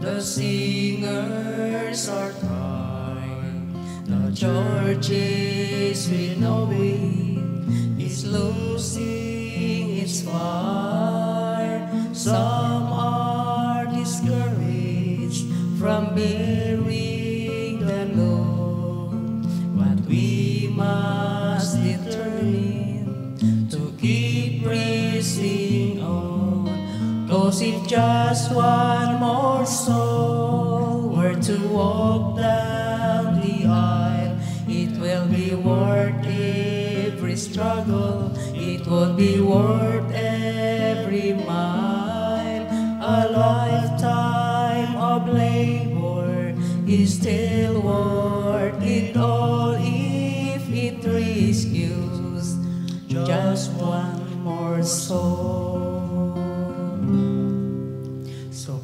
The singers are tired, the church is winnowing, is losing its fire. Some are discouraged from bearing the load, but we must determine to keep pressing on. 'Cause if just one more soul were to walk down the aisle, it will be worth every struggle, it will be worth every mile. A lifetime of labor is still worth it all if it rescues just one more soul.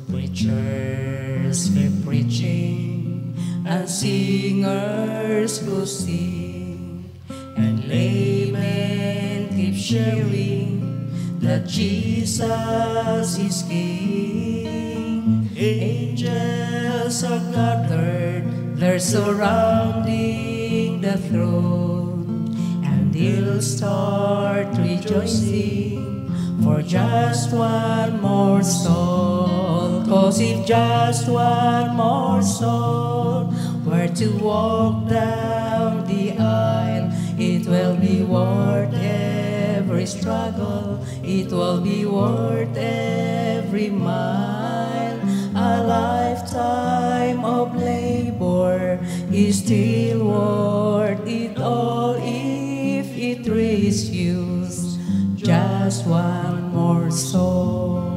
Preachers be preaching, and singers go sing, and laymen keep sharing that Jesus is King. Angels are gathered, they're surrounding the throne, and they'll start rejoicing for just one more soul. 'Cause if just one more soul were to walk down the aisle, it will be worth every struggle, it will be worth every mile. A lifetime of labor is still worth it all if it rescues just one more soul.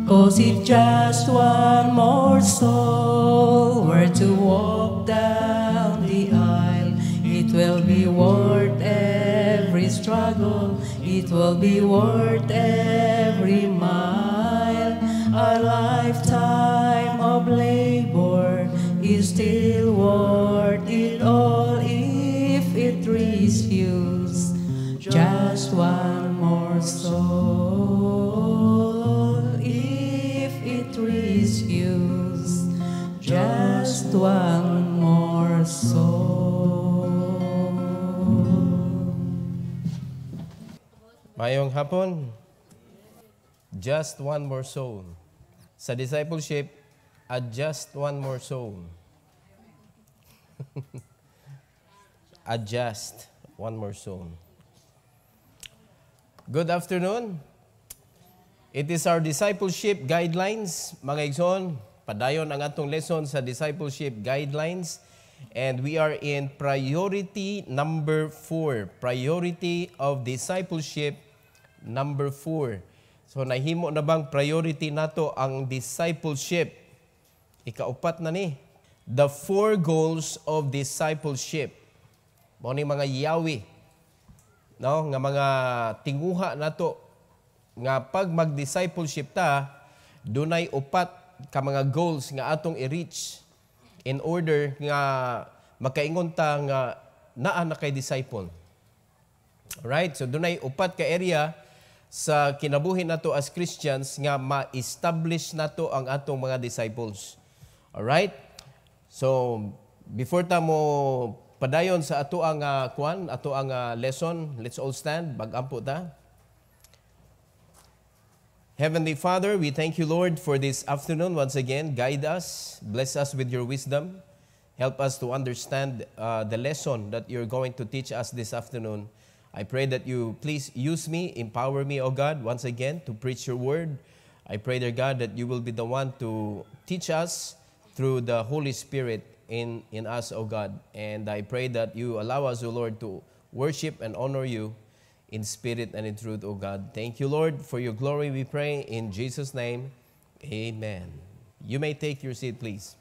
'Cause if just one more soul were to walk down the aisle, it will be worth every struggle, it will be worth every mile. A lifetime of labor is still worth it all if it rescues just one more soul. If it rescues just one more soul. Mayong hapon. Just one more soul. Sa discipleship, just one more soul. Just one more soul. Good afternoon. It is our discipleship guidelines. Mga igsoon, padayon ang atong lesson sa discipleship guidelines. And we are in priority number 4. Priority of discipleship number 4. So nahimo na bang priority nato ang discipleship? Ikaupat na ni. The 4 goals of discipleship. Mao ni mga yawi. No, nga mga tinguha nato nga pag mag-discipleship ta, dunay upat ka mga goals nga atong i-reach in order nga makaingon ta nga naa na kay disciple. Alright? So dunay upat ka area sa kinabuhi nato as Christians nga ma-establish nato ang atong mga disciples. Alright? So before ta mo padayon sa ato ang lesson, let's all stand, bagampo ta. Heavenly Father, we thank you, Lord, for this afternoon. Once again, guide us, bless us with your wisdom. Help us to understand the lesson that you're going to teach us this afternoon. I pray that you please use me, empower me, O God, once again, to preach your word. I pray, dear God, that you will be the one to teach us through the Holy Spirit in us, O God. And I pray that you allow us, O Lord, to worship and honor you in spirit and in truth, O God. Thank you, Lord, for your glory we pray. In Jesus' name, amen. You may take your seat, please.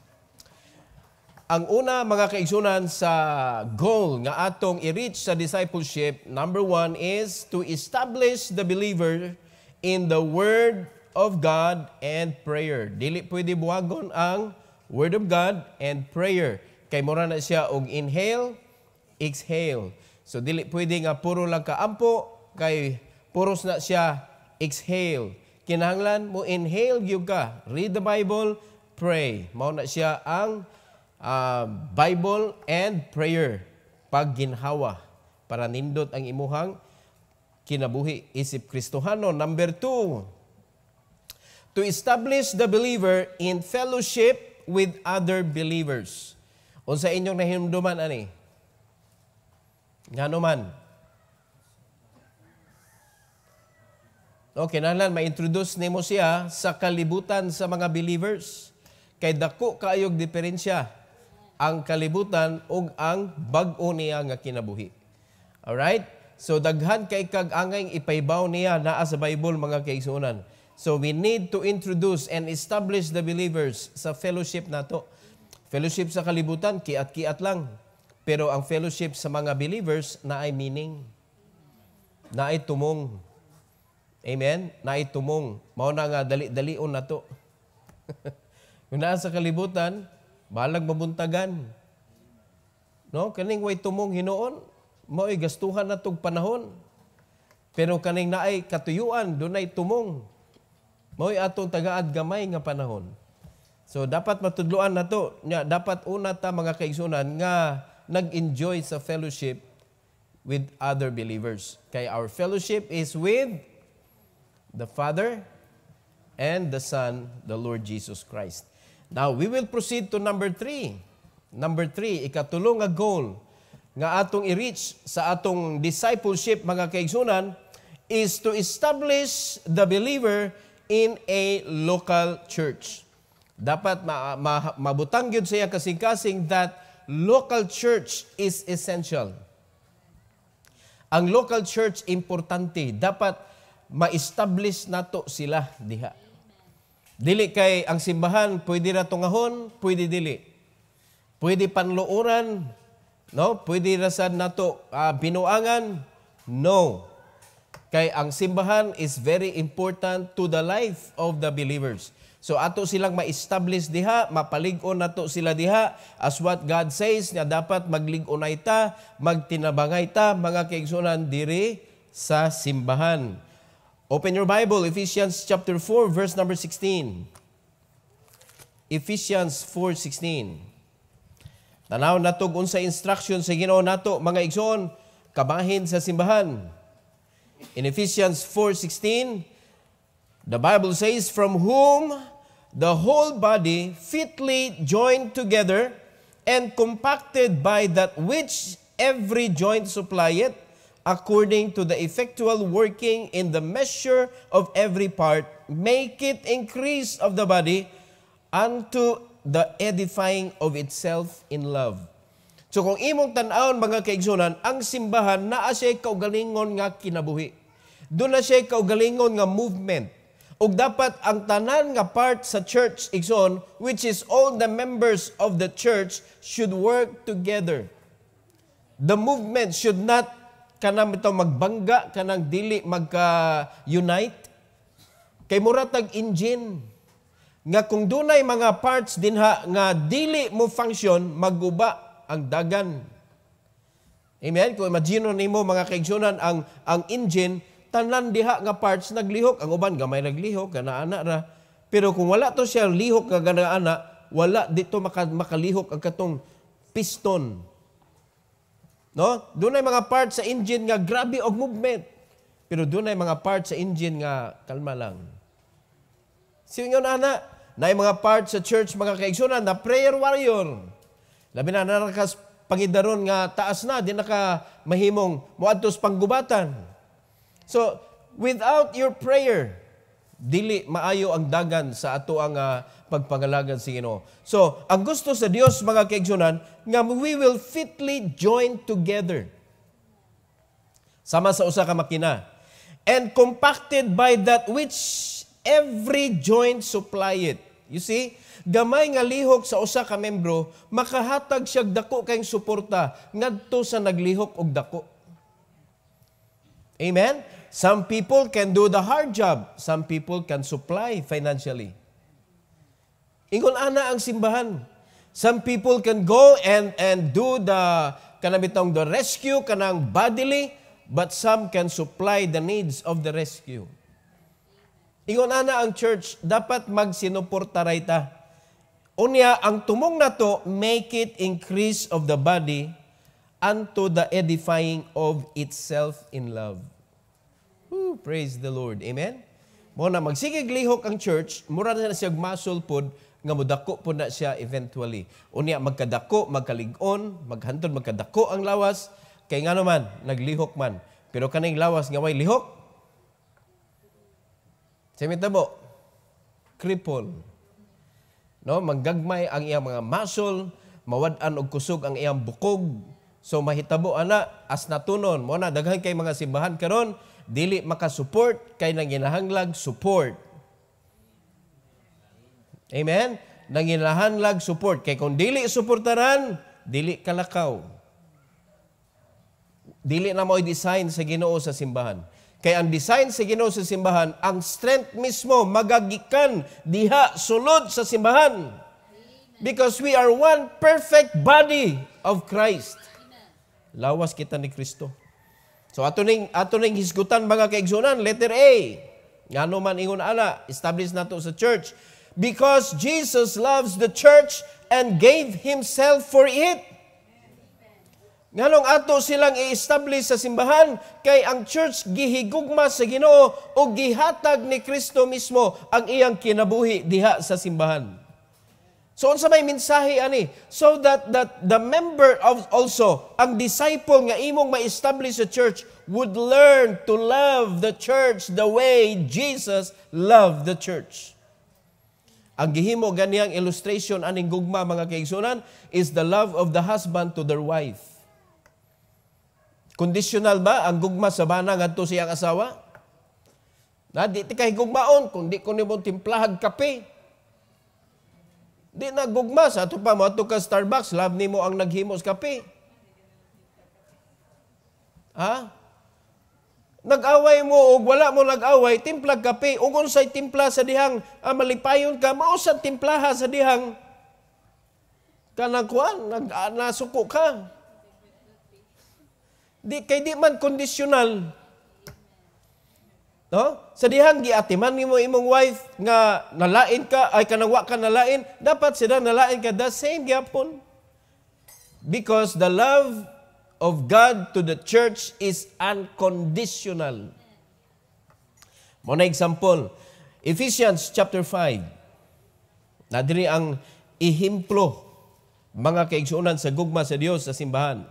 Ang una, mga kaigsunan, sa goal nga atong i-reach sa discipleship, number 1 is to establish the believer in the Word of God and prayer. Dili pwede buhagon ang Word of God and prayer. Kay mura na siya og inhale, exhale. So dili pwede nga puro lang kaampo, kay puros na siya exhale. kinahanglan mo inhale gyud ka. Read the Bible, pray. Mao na siya ang Bible and prayer. Pag ginhawa para nindot ang imuhang kinabuhi isip Kristohano. Number 2, to establish the believer in fellowship with other believers. Unsa inyong nahinumduman ani? Ngano man? Okay, kinahanglan ma-introduce nimo siya sa kalibutan sa mga believers. Kay dako kaayog diferensya ang kalibutan ug ang bag-o niya nga kinabuhi. Alright? So daghan kay kag-angay ipaybaw niya naa sa Bible mga kaigsuonan. So we need to introduce and establish the believers sa fellowship nato. Fellowship sa kalibutan, kiat-kiat lang. Pero ang fellowship sa mga believers na ay meaning, na ay tumong. Amen? Na ay tumong. Mao na nga dali-dalion na to. Kung naa sa kalibutan, balag mabuntagan. No? Kaning way tumong hinoon, mao'y gastuhan na tog panahon. Pero kaning naay katuyuan, dunay tumong. Mao'y atong tagaad gamay nga panahon. So dapat matudloan na to. Dapat una ta mga kaigsunan nga nag-enjoy sa fellowship with other believers. Kay our fellowship is with the Father and the Son, the Lord Jesus Christ. Now, we will proceed to number 3. Number 3, ikatulong nga goal nga atong i-reach sa atong discipleship, mga kaigsunan, is to establish the believer in a local church. Dapat mabutang yun siya kasing-kasing that local church is essential. Ang local church importante. Dapat ma-establish nato sila diha. Dili kay ang simbahan, pwede ra tungahon, pwede dili. Pwede panluuran, no? Pwede ra sad nato binuangan, no. Kay ang simbahan is very important to the life of the believers. So ato silang ma-establish diha, mapalig-on nato sila diha as what God says nga dapat maglig-unay ta, magtinabangay ta mga kaigsunan diri sa simbahan. Open your Bible, Ephesians chapter 4, verse number 16. Ephesians 4:16. Tanaw nato unsa instruction sa Ginoo nato mga igsoon kabahin sa simbahan. In Ephesians 4:16, the Bible says, "From whom the whole body fitly joined together and compacted by that which every joint supplieth, according to the effectual working in the measure of every part, make it increase of the body unto the edifying of itself in love." So kung imong tan-awon mga kaigsunan, ang simbahan naa siya kaugalingon nga kinabuhi. Doon na siya kaugalingon nga movement. Ug dapat ang tanan nga part sa church igsoon, which is all the members of the church, should work together. The movement should not kanang bitaw magbangga, kanang dili magka-unite. Kay muratag engine nga kung dunay mga parts dinha nga dili mo function, maguba ang dagan. Amen? Kung imagine nimo mga kaigsunan ang engine, tanan diha nga parts naglihok, ang uban gamay naglihok, kana-ana ra. Pero kung wala to siya lihok nga kana-ana, wala dito makalihok ang katong piston. No? Doon ay mga parts sa engine nga grabe og movement. Pero doon ay mga parts sa engine nga kalma lang. Siya nga na mga parts sa church mga kaigsunan na prayer warrior. Labi na narakas pangidaron nga taas na, di naka mahimong muadtos panggubatan. So, without your prayer, dili maayo ang dagan sa ato ang pagpangalagan sa Ginoo. So, ang gusto sa Dios mga kaigsunan nga we will fitly join together. Sama sa usa ka makina. And compacted by that which every joint supply it. You see, gamay nga lihok sa usa ka membro, makahatag siya dako kayong suporta ngadto sa naglihok og dako. Amen? Some people can do the hard job. Some people can supply financially. Ingon ana ang simbahan. Some people can go and do the kanabitong the rescue kanang bodily, but some can supply the needs of the rescue. Ingon ana ang church, dapat magsinuporta rayta. Unya, ang tumong na to, make it increase of the body unto the edifying of itself in love. Woo, praise the Lord. Amen? Muna, magsigig lihok ang church, mura na siya masol pod, nga mudako po na siya eventually. Unya, magkadako, magkalig-on, maghantod, magkadako ang lawas, kay nga naman, naglihok man. Pero kaning lawas nga way lihok, simitabo, cripple. No, manggagmay ang iyang mga muscle, mawad-an og kusog ang iyang bukog. So mahitabo ana as natunon mo na daghan kay mga simbahan karon dili maka-support kay nanginahanglag support. Amen. Nanginahanglag support kay kung dili suportaran, dili kalakaw. Dili na mo i-design sa Ginoo sa simbahan. Kaya ang design sa Ginoo sa simbahan, ang strength mismo magagikan diha sulod sa simbahan. Because we are one perfect body of Christ. Lawas kita ni Kristo. So ato ning hisgutan mga kaigsunan, letter A. Ngano man ingon ana, establish nato sa church. Because Jesus loves the church and gave Himself for it. Nganong ato silang i-establish sa simbahan kay ang church gihigugma sa Ginoo o gihatag ni Kristo mismo ang iyang kinabuhi diha sa simbahan. So unsa may mensahe ani? So that the member of also ang disciple nga imong ma-establish sa church would learn to love the church the way Jesus loved the church. Ang gihimo ganiyang illustration aning gugma mga kaigsunan is the love of the husband to their wife. Conditional ba ang gugma sa bana ngadto siyang asawa? Na di ti kay gugmaon kung di ko nimo timplahag kape. Di na gugma sa ato pa mo ato ka Starbucks, love nimo ang naghimo sa kape. Ha? Nag-away mo o wala mo nag-away, timplag kape, ug unsay timpla sa dihang malipayon ka, mao sa timplaha sa dihang kanang kuan, nasuko ka. Di kay di man conditional. No? Sa dihang giatiman nimo imong wife nga nalain ka ay kanang wa ka nalain, dapat sila nalain ka the same gyapon. Because the love of God to the church is unconditional. Mo na example, Ephesians chapter 5. Nadiri ang ihimplo mga kaigsuonan sa gugma sa Dios sa simbahan.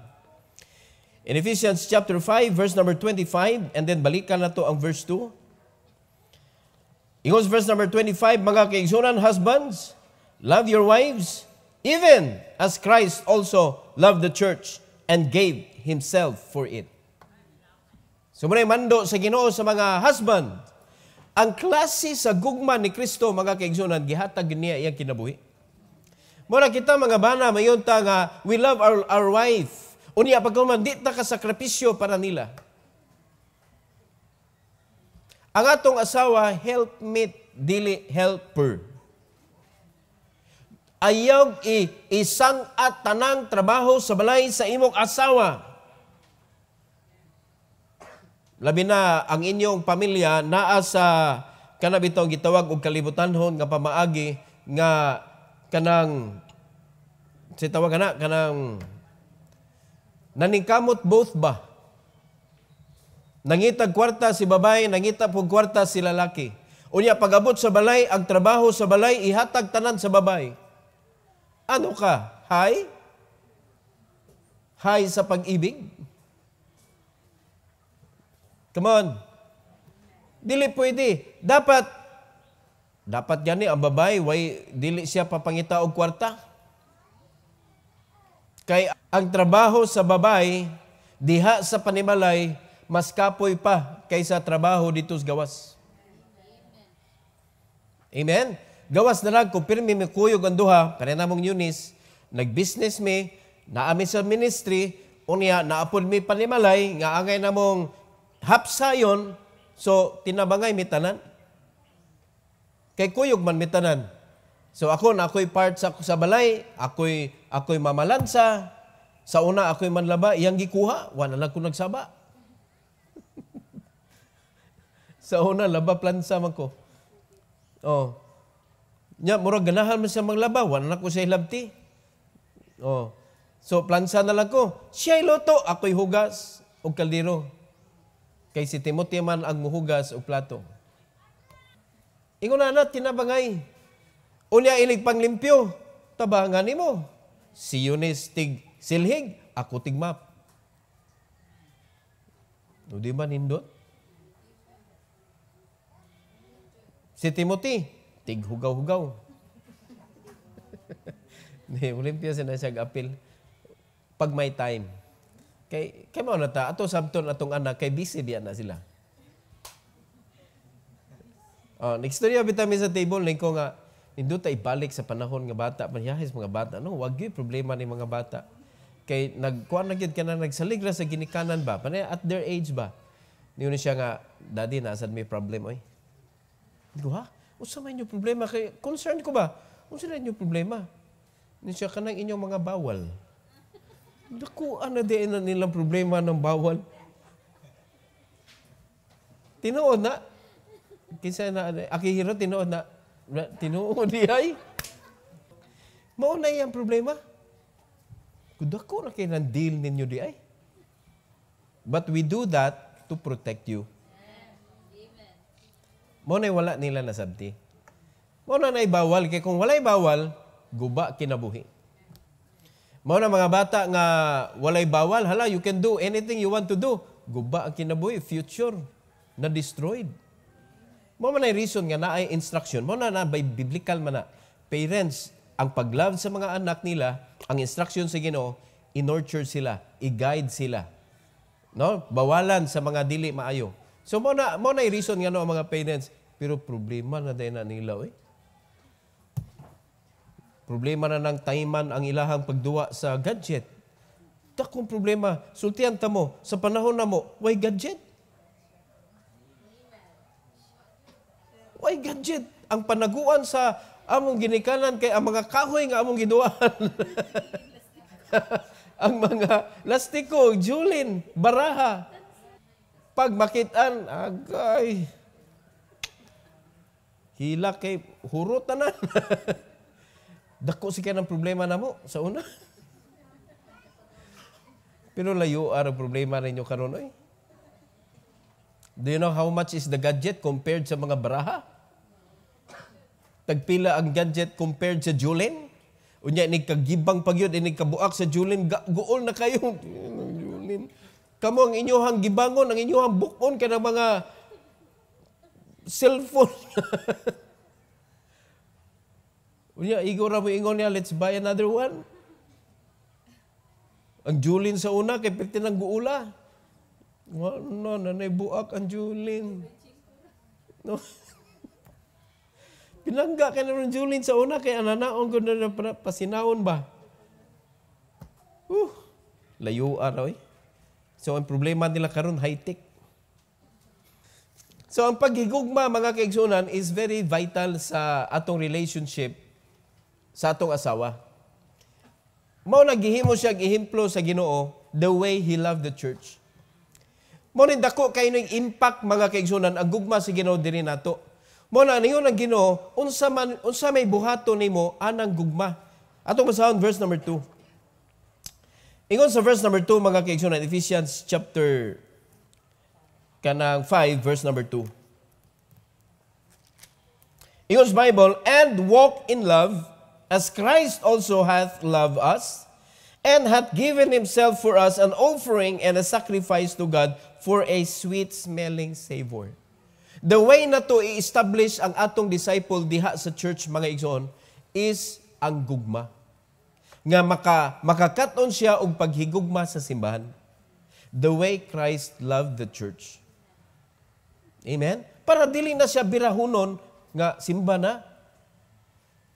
In Ephesians chapter 5, verse number 25, and then balikan na to ang verse 2. Ingos verse number 25, mga kaigsunan, husbands, love your wives, even as Christ also loved the church and gave Himself for it. So muna mando sa Ginoo sa mga husband, ang klase sa gugma ni Kristo, mga kaigsunan, gihatag niya iyang kinabuhi. Muna kita mga bana, mayon ta nga, we love our wife. Unya pagkuman, di ta kasakripisyo para nila. Ang atong asawa, helpmate, dili helper. Ayaw isang at tanang trabaho sa balay sa imong asawa. Labi na ang inyong pamilya naa sa kanabitong gitawag og kalibutanhon nga pamaagi nga kanang sitawag na kanang naningkamot both ba? Nangitag kwarta si babae, nangita pog kwarta si lalaki. Unya pag-abot sa balay, ang trabaho sa balay ihatag tanan sa babae. Ano ka? Hay? Hay sa pag-ibig? Come on. Dili pwede. Dapat gani ang babae, dili siya papangita og kwarta. Kay ang trabaho sa babae, diha sa panimalay, mas kapoy pa kaysa trabaho dito sa gawas. Amen? Gawas na lang, kung pirmi may kuyog ang duha, kanina mong Eunice, nag-business mi, naami sa ministry, unya, naapod mi panimalay, nga angay na mong hapsayon, so tinabangay mi tanan. Kay kuyog man mi tanan. So ako'y part sa balay, ako'y mamalansa, sa una ako'y manlaba, iyang gikuha, wala lang ko nagsaba. Sa una, laba plansa man ko. Oh. Nya murag ganahan man siya manglaba, wala na ko siya hilabti. Oh. So plansa na lang ko. Siya iluto, ako'y hugas og kaldero. Kay si Timothy man ang muhugas og plato. Ingon na tinabangay. Unya ilig panglimpyo, tabangan nimo. Si Eunice tig silhig, ako tig map. O di ba nindot? Si Timothy, tig hugaw-hugaw. Olympia na siya apil. Pag may time. Kay mao na ta, ato sabton atong anak, kay busy diyan na sila. Next story bitami sa table, ning ko nga, nindot ta ibalik sa panahon nga bata, paniyahis mga bata. No, wag gyud problema ni mga bata. Kay nagkuan na gyud ka na nagsalig ra sa ginikanan ba? Panay at their age ba? Niyo siya nga, daddy, nasad may problem oy. Digo, ha? Unsa man inyo problema? Kay concern ko ba? Unsa na inyo problema? Niyo siya kanang inyong mga bawal. Dako ana di na nilang problema ng bawal. Tinuod na. Kinsa na akihiro tinuod na. Tinuod di ay. Mao na iyang problema. Kudako na kay nang deal ninyo di ay. But we do that to protect you. Mo na wala nila nasabti. Mo na bawal kay kung walay bawal, guba kinabuhi. Mo na mga bata nga walay bawal, hala, you can do anything you want to do. Guba ang kinabuhi, future na destroyed. Mo man ay reason nga naay instruction. Mo na biblical man na. Parents, ang pag-love sa mga anak nila, ang instruction sa Ginoo, i-nurture sila, i-guide sila. No? Bawalan sa mga dili maayo. So mo na reason nga no ang mga parents, pero problema na din na nila Problema na ng taiman ang ilahang pagduwa sa gadget. Dakong problema, sultihan ta mo sa panahon na mo, why gadget? Why gadget? Ang panaguan sa among ginikanan kay ang mga kahoy nga among giduaan. Ang mga lastiko, julin, baraha. Pag makitaan, agay. Hila kay hurot na. Dako si ng problema na mo sa una. Pero layo ang problema ninyo karon oy. Do you know how much is the gadget compared sa mga baraha? Tagpila ang gadget compared sa julin? Unya ni kagibang pagyud ini kabuak sa julin, guol na kayo. Julin. Kamo ang inyohang gibangon, ang inyohang bukon ka ng mga cellphone. Unya, igo ra mo ingon niya, let's buy another one. Ang julin sa una, kay pwede ng guula. No, nanay buak ang julin. No. Pinangga ka na ng julin sa una, kay ananaon ko na pasinawon ba? Layo araw eh. So, ang problema nila karon high-tech. So, ang paghigugma, mga kaigsunan, is very vital sa atong relationship sa atong asawa. Mao naghihimo siya gihimplo sa Ginoo the way He loved the church. Mao ni dako kay ning impact, mga kaigsunan, ang gugma sa Ginoo diri nato. Mao na ningon ang Ginoo, unsa may buhaton nimo anang gugma. Atong basahon verse number 2. Ingon sa verse number 2, mga kaigsunan, Ephesians chapter 5, verse number 2. Ingon sa Bible, and walk in love, as Christ also hath loved us, and hath given Himself for us an offering and a sacrifice to God for a sweet-smelling savor. The way na to i-establish ang atong disciple diha sa church, mga igsoon, is ang gugma. Nga makakaton siya og paghigugma sa simbahan. The way Christ loved the church. Amen? Para dili na siya birahunon nga simba na.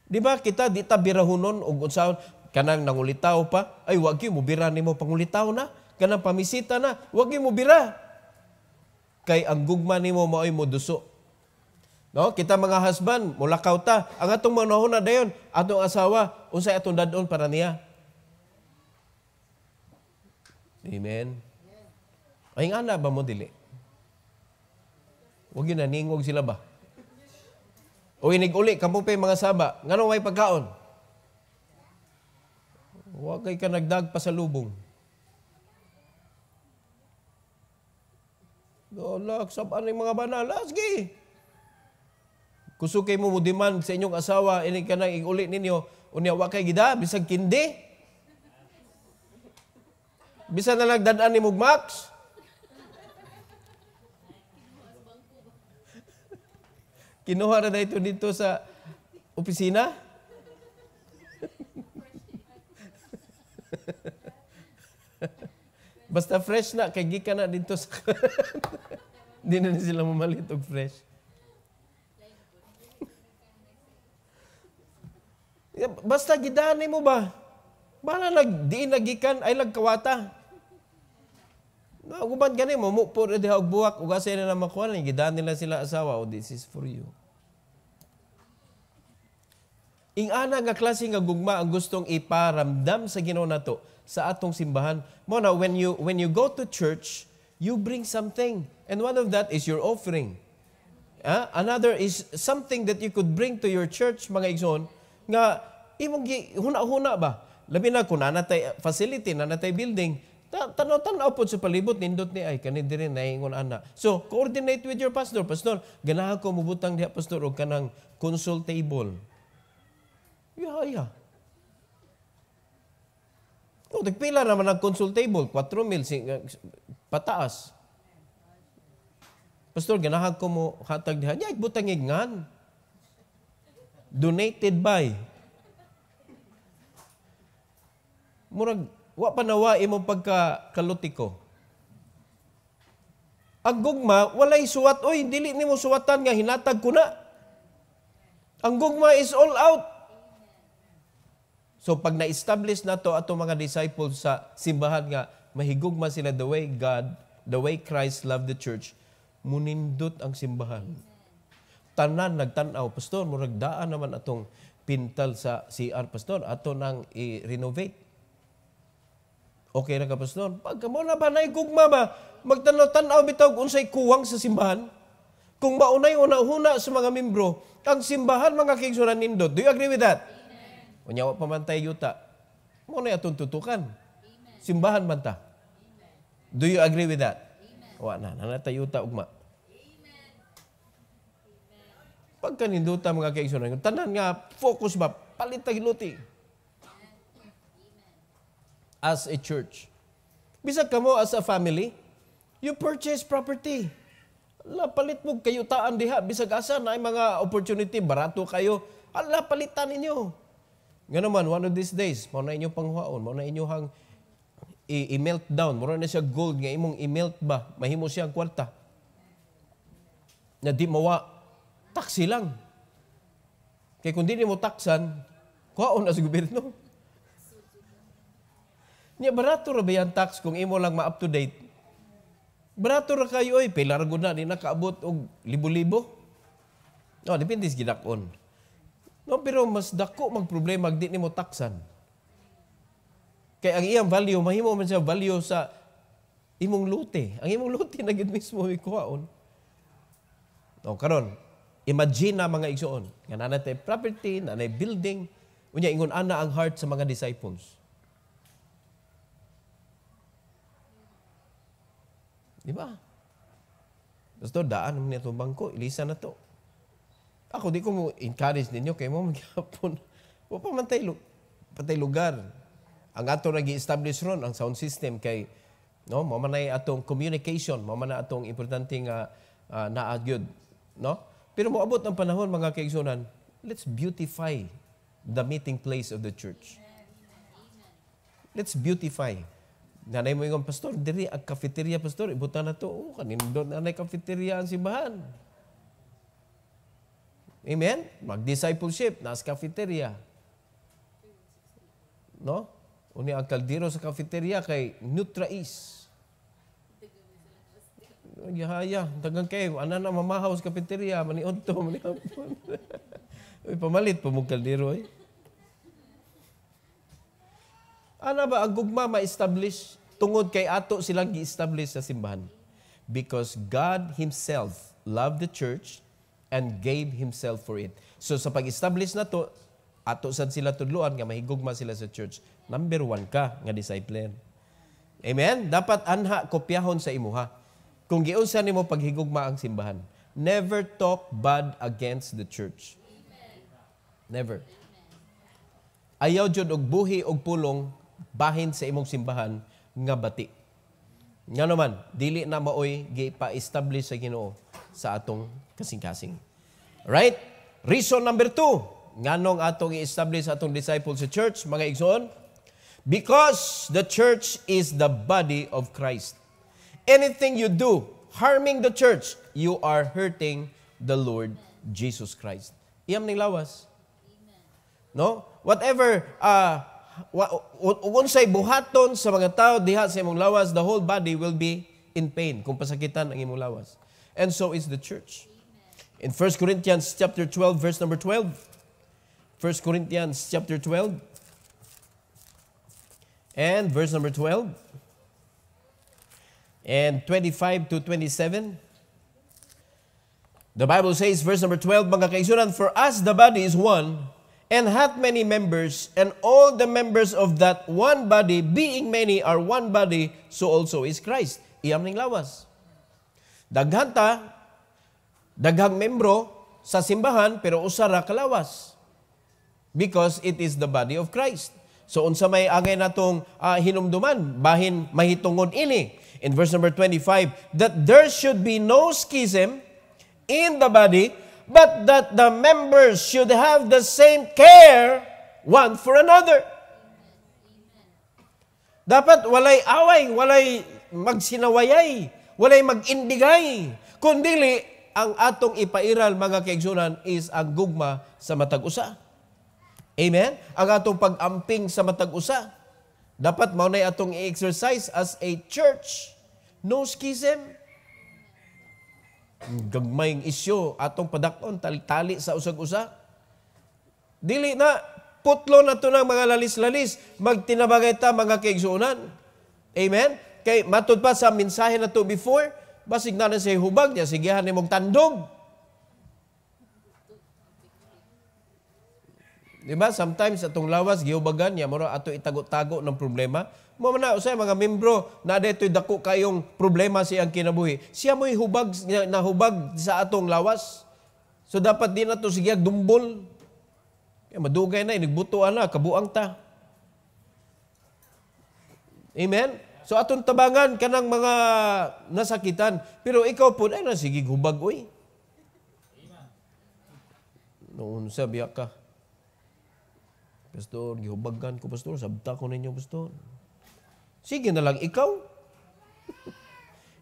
Di ba kita di ta birahunon og unsaon kanang nangulitaw pa, ay wag mo bira nimo pangulitaw na, kanang pamisita na, wag mo bira. Kay ang gugma nimo maoy mo duso. No, kita mga husband, mulakaw ta. Ang atong manahon na dayon, atong asawa, unsay atong dadon para niya. Amen. Ay nga na ba mo dili? Huwag yun naningog sila ba? O inig-uli, kamo pa mga saba, ngano may pagkaon? Huwag kay ka nagdag pa sa lubong. Dolak, sabaan ng mga banala, sige. Kusukay mo demand sa inyong asawa, ini ka nang ig-uli ninyo, unya wa kay gida, bisag kindi. Bisa na nagdadaan ni Mugmax. Kinuha na ito dito sa opisina. Basta fresh na, kay gika na dito sa... Hindi na sila mamalit og fresh. Basta gidani mo ba? Bala di nagikan ay lagkawata. Naguban gani mo, po rin diha og buwak, ug asay na makuha ni gidani nila sila asawa, oh, this is for you. Ing ana nga klase nga gugma ang gustong iparamdam sa Ginoo nato sa atong simbahan. Mo na when you go to church, you bring something. And one of that is your offering. Another is something that you could bring to your church, mga igsoon, nga imong huna-huna ba? Labi na kung nanatay facility, nanatay building, tanaw-tanaw po sa palibot, nindot ni ay, kanid rin naingon ana. So, coordinate with your pastor. Pastor, ganahan ko mubutang diha, pastor, o kanang console table. Yeah. O, tagpila naman ang console table, 4,000 pataas. Pastor, ganahan ko mo hatag diha. Nya, butang igngan. Donated by. Murag, wa pa nawa imong pagkakalutiko. Ang gugma, walay suwat. Oy, dili nimo suwatan nga hinatag ko na. Ang gugma is all out. So pag na-establish na to ato mga disciples sa simbahan nga mahigugma sila the way God, the way Christ loved the church, munindot ang simbahan. Tanan nagtanaw, pastor, murag daan naman atong pintal sa CR, pastor, ato nang i-renovate. Okay na ka, pastor? Pagka mo na ba naigugma ba, magtanaw-tanaw bitaw unsay kuwang sa simbahan? Kung maunay una-huna sa mga membro, ang simbahan mga kigsunan nindot. Do you agree with that? Unyawa pamantay yuta. Mo na atong tutukan. Simbahan man ta. Do you agree with that? Wa na, nanatay yuta ugma. Pagka ninduta mga kaigsunan, tanan nga focus ba, palit ta giluti. As a church. Bisag kamo as a family, you purchase property. Palit mo kayutaan diha, bisag asa na ay mga opportunity, barato kayo, palitan ninyo. Nga naman, one of these days, mo na inyong panghuaon, mo na inyong i-melt down, mo na siya gold, nga imong i-melt ba, mahimo siyang kwarta. Na di mawa, taksi lang. Kaya kung di mo taksan, huaon na sa gobyerno. Nya barato ra ba yan tax kung imo lang ma-up to date? Barato ra kayo, oy, pilargo na, di nakaabot og libo-libo. No, depende sa gidakon. No, pero mas dako magproblema di nimo taksan. Kay ang iyang value, mahimo man siya value sa imong lote. Ang imong lote na gid mismo ikuhaon. No, karon, imagine na mga igsoon, nga nanay property, nanay building, unya ingon ana ang heart sa mga disciples. Di ba? Basta daan naman itong bangko, ilisa na to. Ako, di ko mo encourage ninyo, kayo mo magyapon. O patay lugar. Ang ato nag-i-establish ron, ang sound system kay, no, mamanay atong communication, mamanay atong importante nga naagyod. No? Pero moabot ang panahon, mga kaigsunan, let's beautify the meeting place of the church. Let's beautify. Nanay mo yung pastor, diri ang cafeteria, pastor, ibutan na to. Oh, kanino doon nanay cafeteria ang simbahan. Amen? Mag-discipleship, nas cafeteria. No? Uni ang kaldero sa cafeteria kay Nutrais. Yahaya, tagang kayo, ana na mamahaw sa cafeteria, maniod to, manihapon. Pamalit po mong kaldero eh. Ano ba ang gugma ma-establish? Tungod kay ato silang gi-establish sa simbahan. Because God Himself loved the church and gave Himself for it. So sa pag-establish na to, ato sad sila tudluan nga mahigugma sila sa church. Number 1 ka nga disciple. Amen? Dapat anha kopyahon sa imuha. Kung giunsa nimo paghigugma ang simbahan, never talk bad against the church. Never. Ayaw jud og buhi og pulong bahin sa imong simbahan nga bati. Nga naman, dili na maoy gipa-establish sa Ginoo sa atong kasing-kasing. Right? Reason number 2, nganong atong i-establish atong disciples sa church, mga igsoon? Because the church is the body of Christ. Anything you do harming the church, you are hurting the Lord Jesus Christ. Iyam ning lawas. No? Whatever unsay buhaton sa mga tao diha sa imong lawas, the whole body will be in pain kung pasakitan ang imong lawas. And so is the church. In 1 Corinthians chapter 12 verse number 12. 1 Corinthians chapter 12 and verse number 12 and 25 to 27. The Bible says, verse number 12, mga kaigsunan, for us the body is one, and hath many members, and all the members of that one body, being many, are one body, so also is Christ. Iyam ning lawas. Daghan ta, daghang membro sa simbahan, pero usara kalawas. Because it is the body of Christ. So unsa may angay natong hinumduman, bahin mahitungod ini. In verse number 25, that there should be no schism in the body, but that the members should have the same care one for another. Dapat walay away, walay magsinawayay, walay magindigay. Kundili, ang atong ipairal, mga kaigsunan, is ang gugma sa matag usa. Amen? Ang atong pag-amping sa matag usa. Dapat maunay atong i-exercise as a church. No schism. Gagmayng isyo, atong padakon, tali sa usag-usa. Dili na, putlo na to ng mga lalis-lalis, magtinabagay ta mga kaigsunan. Amen? Kay matud pa sa mensahe na to before, basig na na siya hubag niya, sigihan ni mong tandog. Diba? Sometimes atong lawas, gihubagan niya, mura ato itago-tago ng problema. Mo na usay mga membro na detoy dako kayong problema siyang kinabuhi. Siya mo'y hubag na hubag sa atong lawas. So dapat din nato sige dumbol. Kaya madugay na inigbutuan na kabuang ta. Amen. So atong tabangan kanang mga nasakitan, pero ikaw po ay na sige hubag oy. Noon sa biya ka. Pastor, gihubagan ko pastor, sabta ko ninyo pastor. Sige na lang ikaw.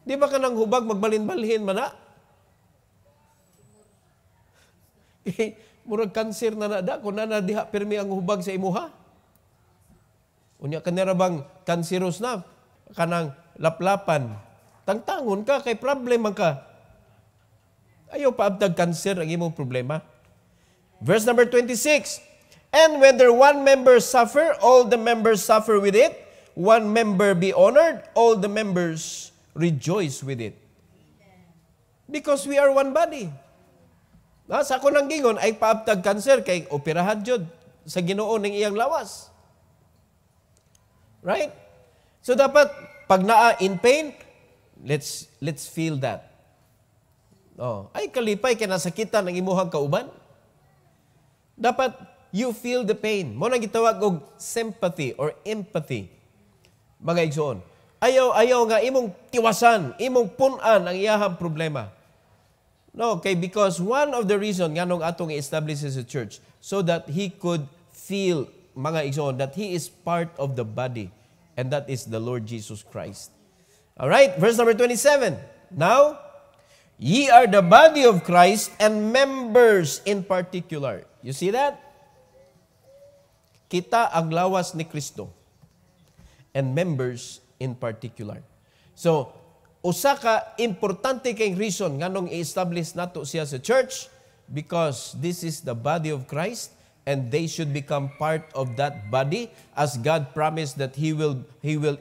Di ba ka nang hubag magbalin-balhin man na? Murag cancer na nada kung na diha permi ang hubag sa imuha. Unya kanira bang kanseros na kanang laplapan. Tangtangon ka kay problema ka. Ayaw pa abtag cancer ang imong problema. Verse number 26. And whether one member suffer, all the members suffer with it. One member be honored, all the members rejoice with it. Because we are one body. Sa ako nang gingon ay paabtag cancer kay operahan jud sa Ginoo ning iyang lawas. Right? So dapat pag naa in pain, let's feel that. Oh, ay kalipay kay nasakitan ang imuhang kauban. Dapat you feel the pain. Mo nang gitawag og sympathy or empathy. Mga igsoon, ayaw nga imong tiwasan, imong punan ang iyahang problema. No, okay, because one of the reason nga nung atong i-establish as a church, so that he could feel, mga igsoon, that he is part of the body, and that is the Lord Jesus Christ. Alright, verse number 27. Now, ye are the body of Christ and members in particular. You see that? Kita ang lawas ni Kristo. And members in particular. So, usa ka importante kay reason nganong i-establish nato siya sa church because this is the body of Christ and they should become part of that body as God promised that He will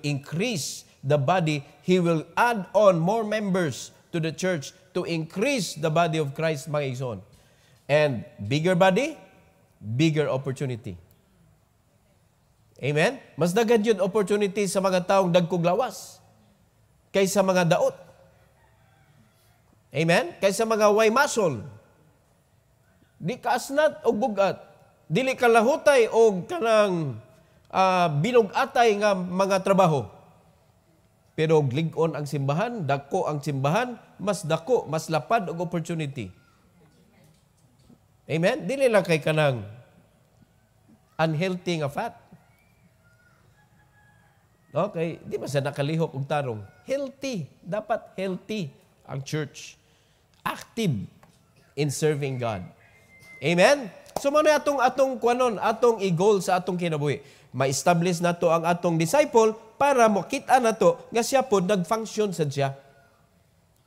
increase the body. He will add on more members to the church to increase the body of Christ, mga igsoon. And bigger body, bigger opportunity. Amen? Mas daghan yun opportunity sa mga taong dagkog lawas kaysa mga daot. Amen? Kaysa mga way masol. Di kaasnat o bugat. Dili kalahutay o kanang binugatay nga mga trabaho. Pero lig-on ang simbahan, dako ang simbahan, mas dako, mas lapad og opportunity. Amen? Dili lang kay kanang unhealthy nga fat. Okay, di ba sa nakalihok og tarong? Healthy, dapat healthy ang church. Active in serving God. Amen? So mano atong kuanon, atong i-goal sa atong kinabuhi. Ma-establish nato ang atong disciple para makita nato nga siya pod nag-function sa siya.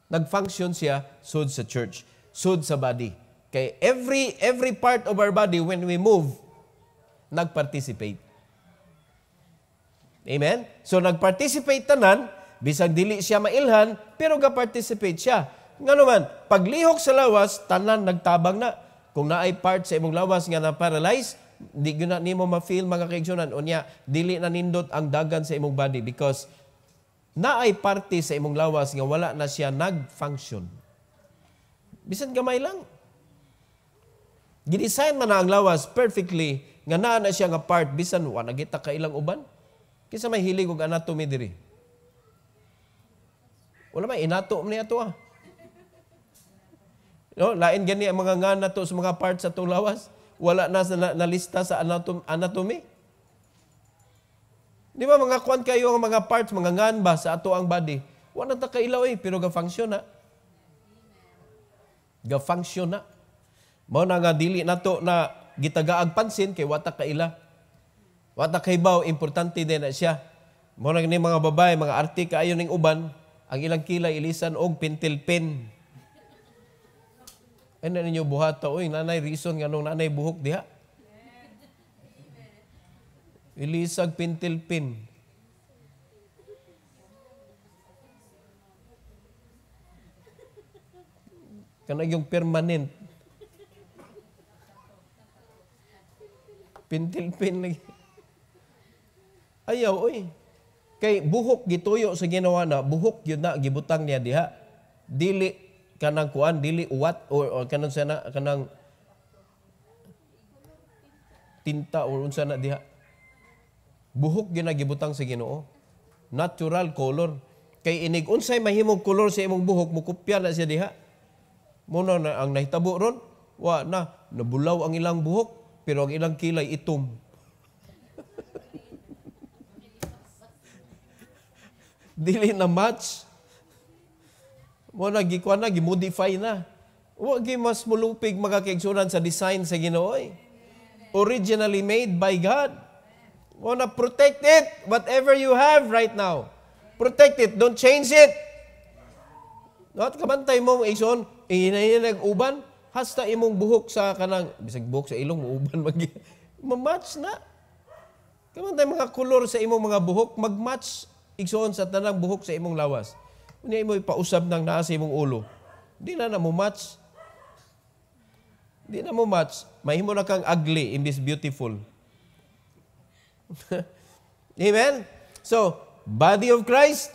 Nag-function siya sud sa church, sud sa body. Kay every part of our body when we move nag-participate. Amen? So nag-participate tanan, bisag dili siya mailhan, pero ga-participate siya. Nga naman, paglihok sa lawas, tanan nagtabang na. Kung naay part sa imong lawas nga na-paralyze, di na nimo ma-feel mga kaigsunan, unya, dili na nindot ang dagan sa imong body because naay parte sa imong lawas nga wala na siya nag-function. Bisan gamay lang. Gidesign man na ang lawas perfectly, nga naa na siya nga part, bisan wala kita kailang uban. Kisa may hilig og anatomy diri. Wala may inato man ato ah. No, lain gani ang mga ngana to sa mga parts sa atong lawas. Wala na na lista sa anatomy. Di ba mga kwan kayo ang mga parts, mga ngan ba sa ato ang body? Wala ta kailaw pero ga-function na. Ga-function na. Mao na nga dili nato na gitagaag pansin kay wata kaila. Wata kaibaw, importante din na siya. Mao na ni mga babae, mga arte kaayo ning uban, ang ilang kilay ilisan og pentel pen. Ay na ninyo buhata, oy, nanay reason nga nung nanay buhok diha. Ilisag pentel pen. Kanang yung permanent. Pentel pen lagi. Ayaw, oy. Kay buhok gituyo sa ginawa na, buhok yun na, gibutang niya diha. Dili kanang kuan, dili uwat, or kanang sana, kanang tinta, or unsa na diha. Buhok yun na gibutang sa Ginoo. Natural color. Kay inig, unsay mahimong color sa imong buhok, mukupya na siya diha. Muna na ang nahitabo ron, wa na, nabulaw ang ilang buhok, pero ang ilang kilay itom. Dili na match. Mo na gikuan na, gimodify na. Wa gi mas mulupig mga kaigsunan sa design sa Ginoo. Originally made by God. Mo na protect it, whatever you have right now. Protect it, don't change it. Not kabantay mo igsoon, nag-uban, hasta imong buhok sa kanang bisag buhok sa ilong muuban ma-match na. Kabantay mga kolor sa imong mga buhok, mag-match igsoon sa tanang buhok sa imong lawas. Unya imo ipausab nang naa sa imong ulo. Di na mo match. Di na mo match. Mahimo na kang ugly imbis beautiful. Amen? So, body of Christ,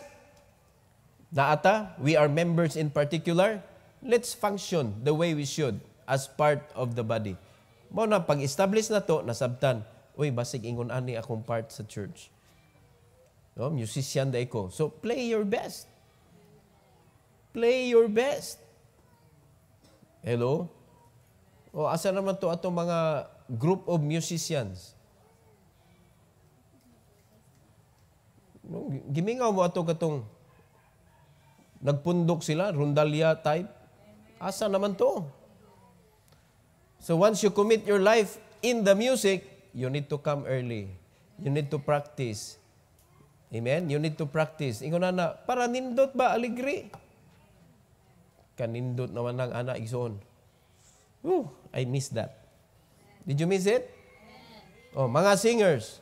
naata, we are members in particular. Let's function the way we should as part of the body. Mao na pag-establish na to, nasabtan. Uy, basig ingon ani akong part sa church. No, musician day ko. So, play your best. Play your best. Hello? O, asa naman to atong mga group of musicians? No, gimingaw mo ato katong nagpundok sila, rondalya type. Asa naman to? So once you commit your life in the music, you need to come early. You need to practice. Amen? You need to practice. Ingon na, para nindot ba, aligri? Kanindot naman ng anak igsoon. I miss that. Did you miss it? Oh, mga singers,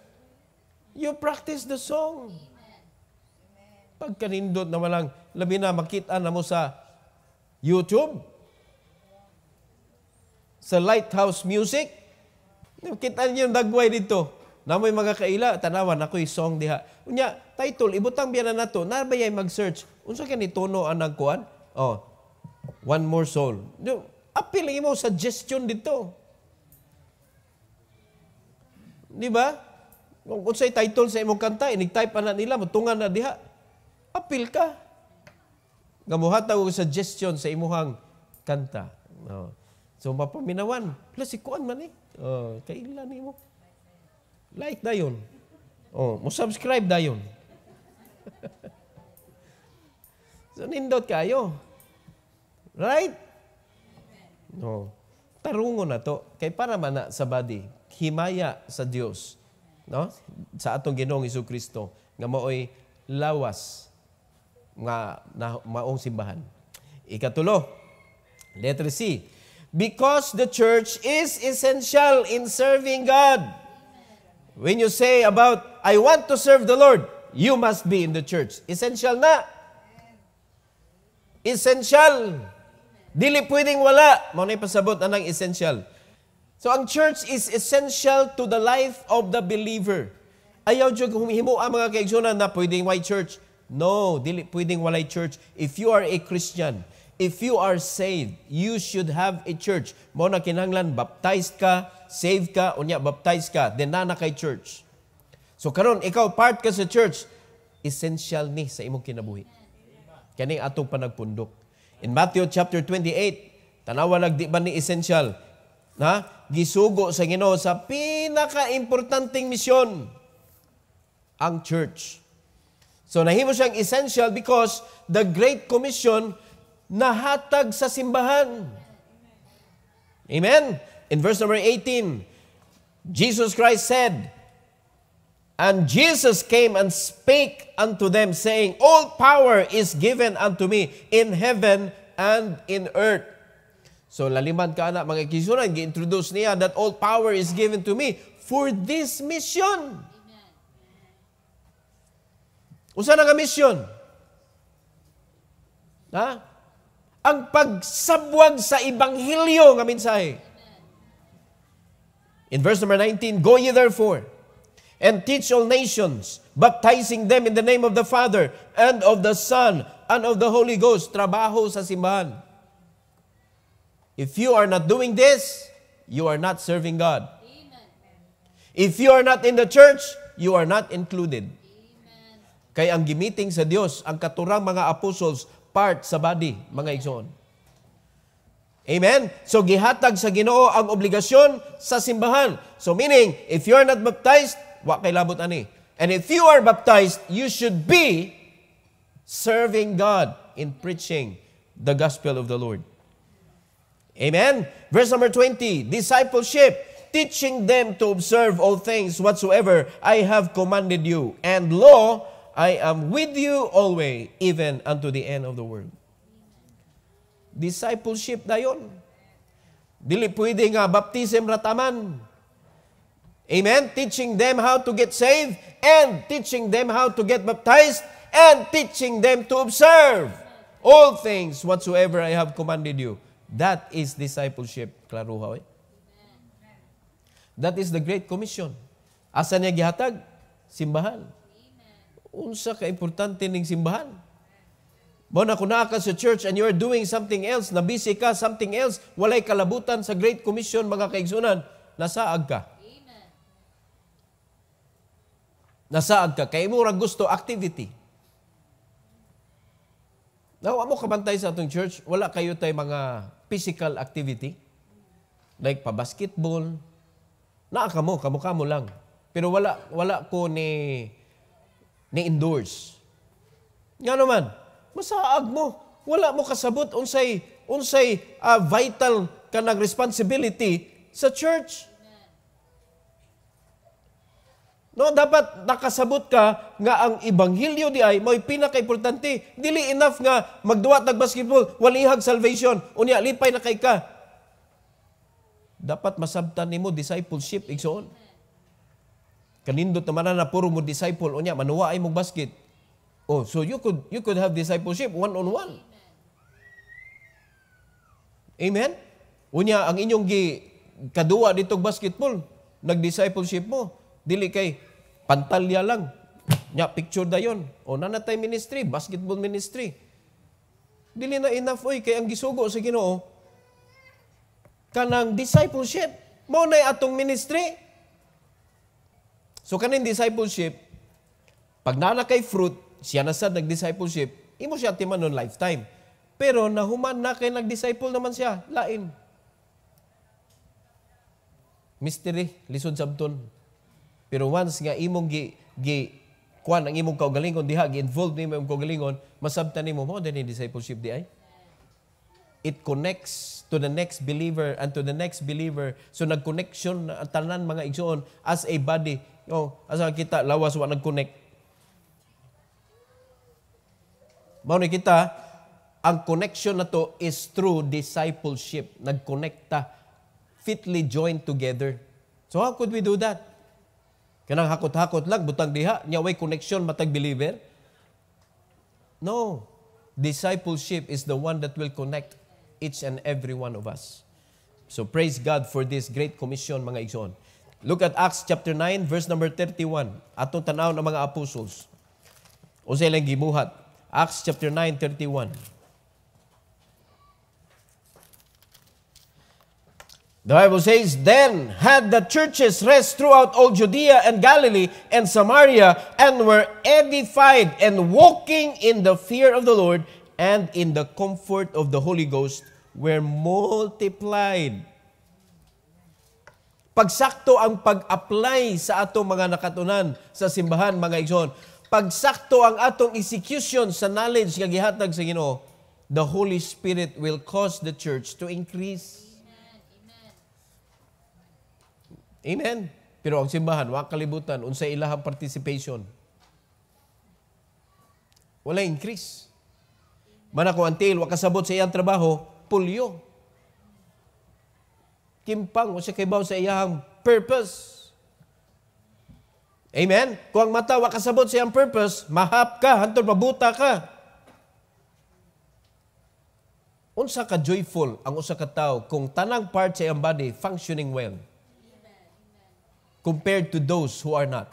you practice the song. Pag kanindot naman lang, labi na makita na mo sa YouTube, sa Lighthouse Music. Kita niyo yung dagway dito. Namoy mga kaila, tanawan, ako'y song diha. Unya, title, ibutang biya na nato, nabayay mag-search. Unsa ka ni tono ang nagkuhan? Oh, One More Soul. Apil mo, suggestion dito. Di ba? Kung unsay title sa imong kanta, inig-type na nila, mutungan na diha. Apil ka. Gamuhataw og suggestion sa imuhang kanta. Oh. So, mapaminawan. Plus, ikuan man eh. Oh, kailan ni mo? Like dayon. Oh, mo subscribe dayon. So, nindot kayo. Right? No. Tarungon na to. Kay para man na sa body, himaya sa Dios, no? Sa atong Ginoong Jesucristo nga maoy lawas nga maong simbahan. Ikatulo, letter C. Because the church is essential in serving God. When you say about, I want to serve the Lord, you must be in the church. Essential na. Essential. Dili pwedeng wala. Mao na pasabot anang essential. So ang church is essential to the life of the believer. Ayaw jud humihimo ang mga kaigsunan na pwedeng white church. No, dili pwedeng walay church. If you are a Christian, if you are saved, you should have a church. Mao na kinahanglan baptized ka, saved ka, unya baptized ka, then na kay church. So karon ikaw part ka sa church, essential ni sa imong kinabuhi. Kani atong panagpundok. In Matthew chapter 28, tanawa nagdi ba ni essential? Na gisugo sa Ginoo sa pinaka-importanteng misyon, ang church. So nahimo siyang essential because the Great Commission nahatag sa simbahan. Amen? In verse number 18, Jesus Christ said, and Jesus came and spake unto them, saying, all power is given unto me in heaven and in earth. So laliman ka na mga kisunan, gi-introduce niya that all power is given to me for this mission. Usa na nga mission? Ha? Ang pagsabwag sa Ibanghilyo nga mensahe. In verse number 19, go ye therefore, and teach all nations, baptizing them in the name of the Father, and of the Son, and of the Holy Ghost. Trabaho sa simbahan. If you are not doing this, you are not serving God. Amen. If you are not in the church, you are not included. Amen. Kaya ang gimiting sa Dios, ang katurang mga apostles, part sa body, mga igsoon. Amen? So, gihatag sa Ginoo ang obligasyon sa simbahan. So, meaning, if you are not baptized, wa kay labot ani. And if you are baptized, you should be serving God in preaching the gospel of the Lord. Amen? Verse number 20, discipleship, teaching them to observe all things whatsoever I have commanded you. And lo, I am with you always, even unto the end of the world. Discipleship dayon. Dili pwede nga baptism rataman. Amen? Teaching them how to get saved, and teaching them how to get baptized, and teaching them to observe all things whatsoever I have commanded you. That is discipleship. Klaro ha, eh? That is the Great Commission. Asa niya gihatag? Simbahan. Unsa ka importante ning simbahan? Mo na kung ka sa church and you're doing something else, na busy ka, something else, walay kalabutan sa Great Commission, mga kaigsunan, nasaag ka. Amen. Nasaag ka. Kaya mo gusto activity. Now, amo kabantay sa atong church, wala kayo tay mga physical activity, like pa-basketball, kamo lang. Pero wala ko ni indoors. Nga naman, masaag mo. Wala mo kasabot unsay vital kanang responsibility sa church. No, dapat nakasabot ka nga ang Ibanghilyo di ay may pinaka-importante. Dili enough nga magduwa tag basketball, walihag salvation, unya lipay na kay ka. Dapat masabtan nimo discipleship igsoon. Kanindot naman na puro mo disciple, unya manuwa ay mong basket. Oh, so you could have discipleship one-on-one. Amen? Unya, ang inyong kaduwa dito basketball, nag-discipleship mo, dili kay pantalya lang. Nya, picture dayon. O nanatay ministry, basketball ministry. Dili na enough, oy, kay ang gisugo sa Ginoo, kanang discipleship. Mao na atong ministry. So kaning discipleship, pag nana kay fruit, siya na sad nag-discipleship, imo siya timanon lifetime. Pero nahuman na kay nag-disciple naman siya, lain. Mystery, lisod sabton. Pero once nga imong kuan ang imong kaugalingon diha, gi-involved nimo imong kaugalingon, masabtan nimo mo din discipleship di ay. It connects to the next believer and to the next believer. So nag-connection na tanan mga igsoon as a body. Asa kita lawas wa nag-connect. Mao ni kita, ang connection na to is through discipleship. Nag-connecta, fitly joined together. So how could we do that? Kanang hakot-hakot lang, butang diha, niya way connection matag believer? No. Discipleship is the one that will connect each and every one of us. So praise God for this great commission, mga igsoon. Look at Acts chapter 9, verse number 31. Atong tanaw ng mga apostles. O sa ilang gibuhat. Acts chapter 9, 31. The Bible says, Then had the churches rest throughout all Judea and Galilee and Samaria, and were edified and walking in the fear of the Lord and in the comfort of the Holy Ghost were multiplied. Pagsakto ang pag-apply sa atong mga nakatunan sa simbahan, mga igsoon. Pagsakto ang atong execution sa knowledge nga gihatag sa Ginoo, the Holy Spirit will cause the church to increase. Amen. Pero ang simbahan, wa kalibutan, unsay ilahang participation. Wala increase. Manako until wa kasabot sa iyang trabaho, pulyo. Kimpang, o siya kaybaw sa iyang purpose. Amen? Kung ang mata wa kasabot sa iyang purpose, mahap ka, hantod mabuta ka. Unsa ka joyful ang usa ka tawo kung tanang part sa iyang body functioning well compared to those who are not.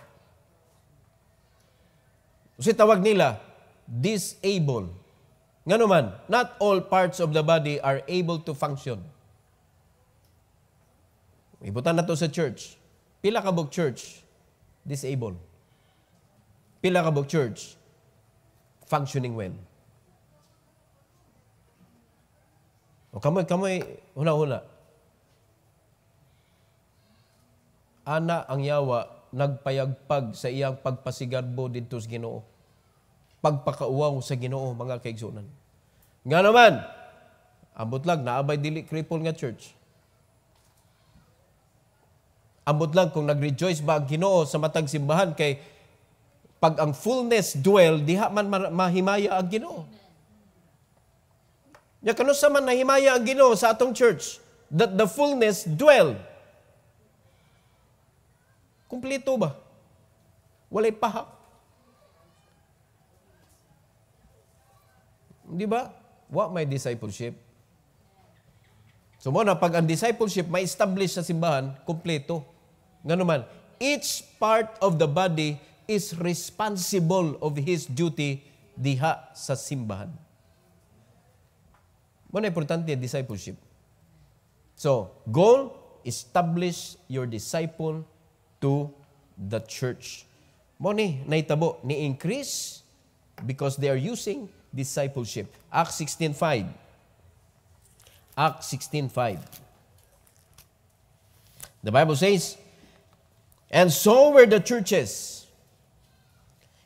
Kasi tawag nila, disabled. Nga naman, not all parts of the body are able to function. Ibutan na to sa church. Pila ka bog church? Disabled. Pila ka bog church? Functioning well. O kamoy, huna-huna. Ana ang yawa nagpayagpag sa iyang pagpasigarbo dito sa Ginoo. Pagpakauwaw sa Ginoo, mga kaigsunan. Nga naman, ambot lang, naabay dili cripple nga church. Ambot lang kung nag-rejoice ba ang Ginoo sa matag simbahan kay pag ang fullness dwell, diha man mahimaya ang Ginoo. Ya kanusa man nahimaya ang Ginoo sa atong church that the fullness dwell. Kumpleto ba? Walay pahak. Di ba? Wa may discipleship. So mo na pag ang discipleship may establish sa simbahan, kumpleto. Nganuman, each part of the body is responsible of his duty diha sa simbahan. Mo na importante discipleship. So, goal, establish your disciple to the church. Mo ni naitabo ni increase because they are using discipleship. Acts 16:5. Acts 16:5. The Bible says, and so were the churches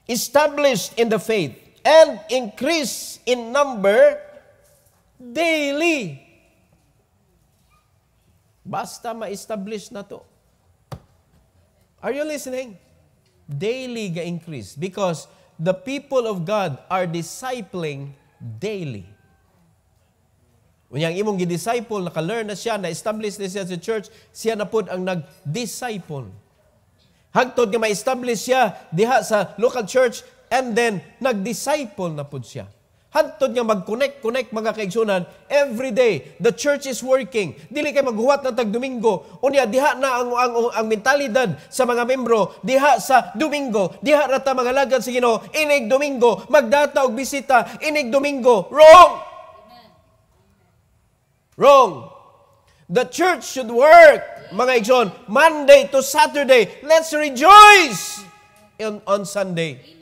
established in the faith and increased in number daily. Basta ma-establish na to. Are you listening? Daily ga-increase because the people of God are discipling daily. Unyang imong gi-disciple, naka-learn na siya, na-establish na siya sa church, siya na pod ang nag-disciple. Hagtod nga ma-establish siya diha sa local church and then nag-disciple na pod siya. Hantod nga mag-connect mga kaigsunan, every day, the church is working. Dili kay maghuwat na tag-Domingo. Unya, diha na ang mentalidad sa mga membro, diha sa Domingo, diha rata mga lagad sa Ginoo, inig Domingo, magdata og bisita, inig Domingo. Wrong! Wrong! The church should work, mga igsoon, Monday to Saturday. Let's rejoice on Sunday.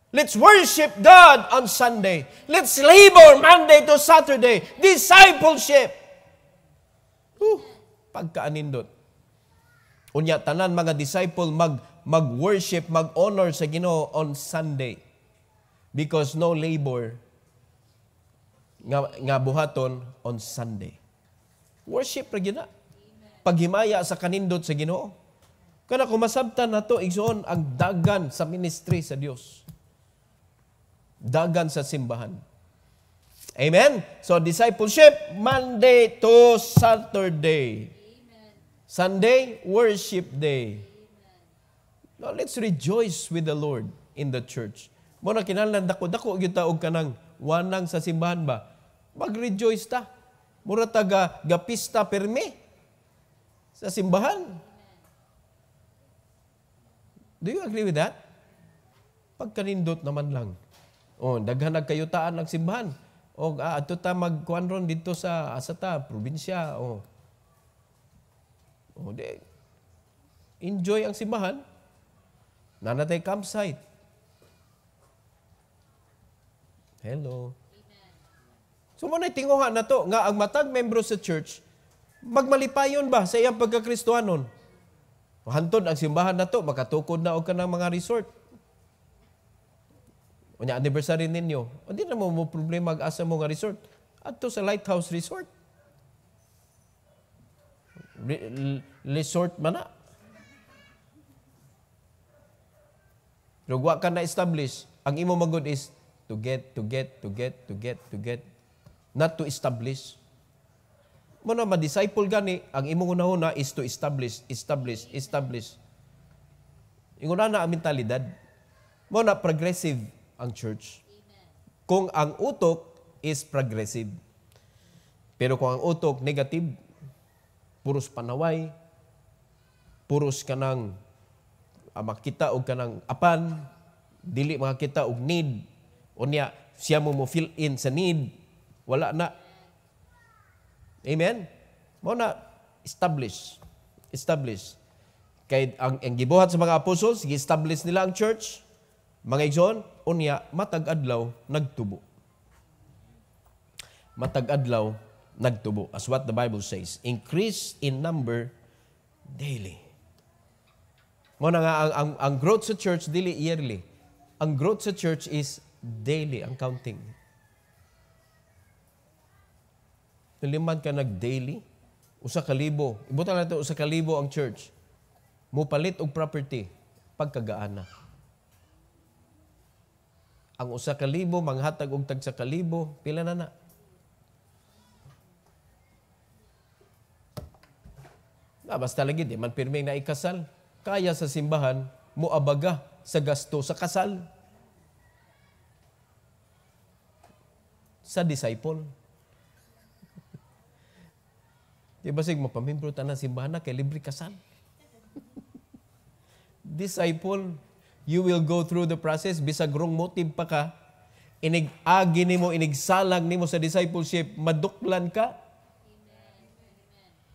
Let's worship God on Sunday. Let's labor Monday to Saturday. Discipleship. Pagkaanindot. Unya, tanan mga disciple mag-worship, mag-honor sa Ginoo on Sunday. Because no labor nga buhaton on Sunday. Worship ra gina. Paghimaya sa kanindot sa Ginoo. Kana kumasabtan nato igsoon ang dagan sa ministry sa Dios. Dagan sa simbahan. Amen? So, discipleship, Monday to Saturday. Amen. Sunday, worship day. Amen. Now, let's rejoice with the Lord in the church. Muna kinahanglan dako yung taog ka ng wanang sa simbahan ba? Mag-rejoice ta. Mura taga gapista perme sa simbahan. Do you agree with that? Pagkanindot naman lang. Daghan nagkayutaan ang simbahan. Ato ta magkuanron dito sa asata, probinsya. Enjoy ang simbahan. Nanatay campsite. Hello. So muna tinguhan na to, nga ang matag membro sa church, magmalipayon ba sa iyang pagkakristohanon? Hantod ang simbahan na to, makatukod na o ka ng mga resort. O niya, anniversary ninyo, hindi na mo problema mag-asa mo nga resort. Ato sa Lighthouse Resort. Resort man na. Pero wa ka na-establish, ang imo magod is to get. Not to establish. Muna ma-disciple gani, ang imo una is to establish. Yung una na ang mentalidad. Muna progressive ang church. Kung ang utok is progressive. Pero kung ang utok negative, puros panaway, puros kanang makita og kanang apan, dili makakita og need, unya siya mo fill in sa need, wala na. Amen? Mo na establish. Kay ang gibuhat sa mga apostles, gi-establish nila ang church. Mga igsoon, unya, matag-adlaw, nagtubo. Matag-adlaw, nagtubo. As what the Bible says, increase in number daily. Muna nga, ang growth sa church, dili yearly. Ang growth sa church is daily, ang counting. Naliman ka nag-daily, 1,000. Ibutan natin 1,000 ang church. Mupalit og property, pagkagaana. Ang 1,000, manghatag og tag 1,000, pila na. Basta lagi, di man pirming na ikasal. Kaya sa simbahan, muabaga sa gasto sa kasal. Sa disciple. Di ba sig mapamimbro ta na simbahan na kay libre kasal? Disciple, you will go through the process, bisag wrong motive pa ka, inig-agi nimo, inigsalag nimo sa discipleship, maduklan ka.